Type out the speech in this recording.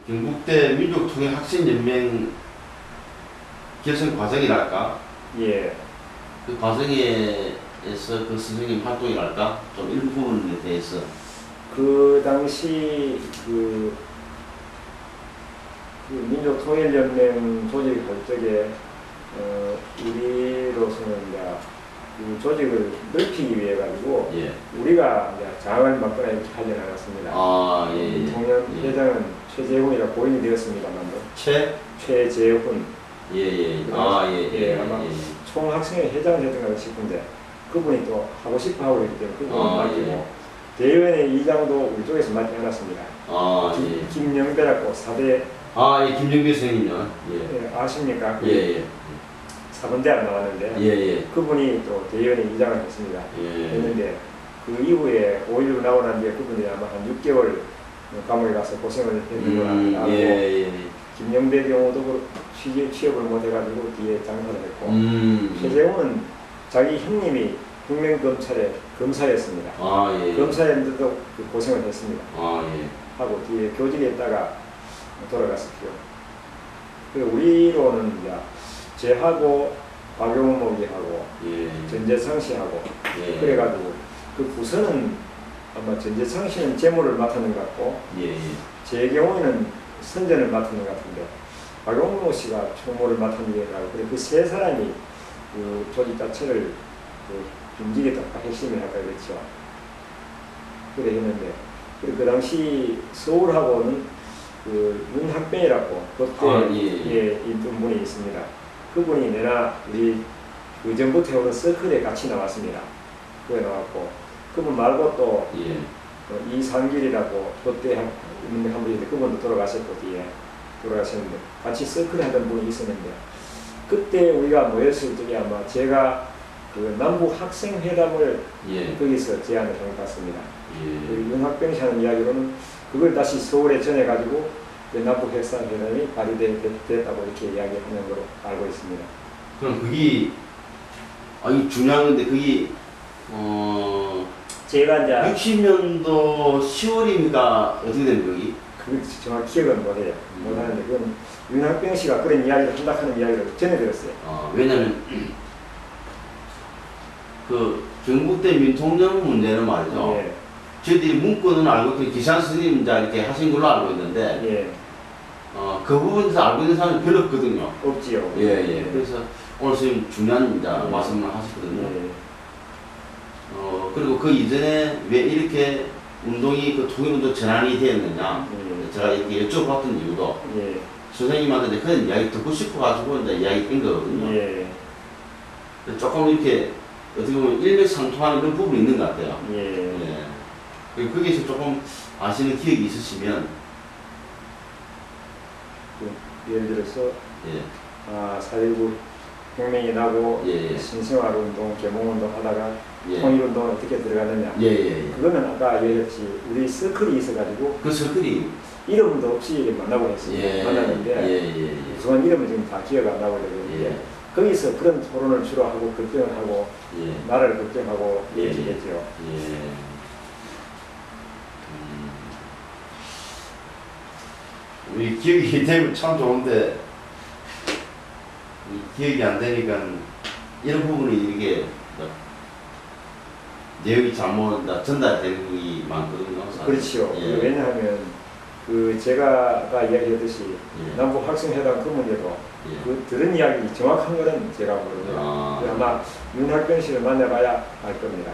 경북대 민족통일학생연맹 결성 과정이랄까? 예. 그 과정에서 그 선생님 활동이랄까? 좀 일부분에 대해서. 그 당시 그 민족통일연맹 조직할 적에 우리로서는 이제 그 조직을 넓히기 위해 가지고 예. 우리가 이제 장을 맡거나 이렇게 하지는 않았습니다. 아, 예. 통연 예. 회장은 최재훈이라 고인이 되었습니다만도 최재훈 예. 아, 예. 예, 아마 총학생회 회장을 했던 것 싶은데 그분이 또 하고 싶어 하고 있기 때문에 그분을 맡기고 대의원의 이장도 우리 쪽에서 맡지 않았습니다. 아, 김영배라고 4대 아, 예, 김정배 선생님요. 예, 아십니까? 예. 사범대학 나왔는데 예. 그분이 또 대의원의 이장을 했습니다. 예. 했는데 그 이후에 5.16 나고 난 뒤에 그분이 아마 한 6개월 감옥에 가서 고생을 했는 걸 알고 예. 김영배 경우도 취업을 못 해가지고 뒤에 장사를 했고 최재훈은 자기 형님이 혁명검찰의 검사였습니다. 아, 예. 검사였는데도 그 고생을 했습니다. 아, 예. 하고 뒤에 교직에 있다가 돌아갔었죠. 그리고 우리로는 이제 제하고 박용목이하고 전재창 씨하고 그래가지고 그 부서는 아마 전재창 씨는 재무를 맡았는 것 같고 제 경우에는 선전을 맡은 것 같은데 박용목 씨가 총무를 맡은 게 아니라 그 세 사람이 그 조직 자체를 그 움직였다 핵심을 할까 그랬죠. 그래 했는데 그 당시 서울하고는 그 윤학병이라고 그때 있던 분이 있습니다. 그분이 내나 우리 그 전부터 해오던 서클에 같이 나왔습니다. 그에 나왔고 그분 말고 또 이상길이라고 그때 한 분이 있는데 그분도 돌아가셨고 뒤에 돌아가셨는데 같이 서클에 하던 분이 있었는데 그때 우리가 모였을 적에 아마 제가 그 남북 학생회담을 거기서 제안을 한 것 같습니다. 그 윤학병 씨 하는 이야기로는 그걸 다시 서울에 전해가지고 남북 회담이 발의됐다고 이렇게 이야기하는 걸로 알고 있습니다. 그럼 그게 이 중요한 건데 그게 제가 이제 60년도 10월입니까? 어떻게 된 거기? 그걸 정확히 기억은 못해요. 못하는데 그건 윤학병 씨가 그런 이야기를 한다는 이야기를 전해들었어요. 왜냐면 그 경북대 민통령 문제는 말이죠. 저희들이 문구는 알고 있고 기산 스님 이렇게 하신 걸로 알고 있는데 그 부분에서 알고 있는 사람이 별로 없거든요. 없지요. 그래서 오늘 선생님 중요한 말씀을 하셨거든요. 그리고 그 이전에 왜 이렇게 운동이 그 통일운동 전환이 되었느냐 제가 이렇게 여쭤봤던 이유도 선생님한테 그런 이야기 듣고 싶어가지고 이제 이야기 된 거거든요. 조금 이렇게 어떻게 보면 일맥상통하는 그런 부분이 있는 것 같아요. 거기에서 조금 아시는 기억이 있으시면 예를 들어서 4.19 혁명이 나고 신생활운동, 계몽운동 하다가 통일운동은 어떻게 들어갔느냐 그거는 아까 얘기했지 우리 서클이 있어가지고 그 서클이 이름도 없이 만나고 했습니다. 만났는데 우선 이름은 지금 다 기억 안 나고 그러는데 거기서 그런 토론을 주로 하고 걱정을 하고 나라를 걱정하고 이렇게 했죠. 우리 기억이 되면 참 좋은데 기억이 안 되니까 이런 부분이 이게 내용이 잘못 전달되는 게 많거든요. 그렇죠. 왜냐하면 그 제가 아까 이야기했듯이 남북 학생회담 그 문제도 그 들은 이야기 정확한 거는 제가 모르고요. 아마 윤학병 씨를 만나봐야 알 겁니다.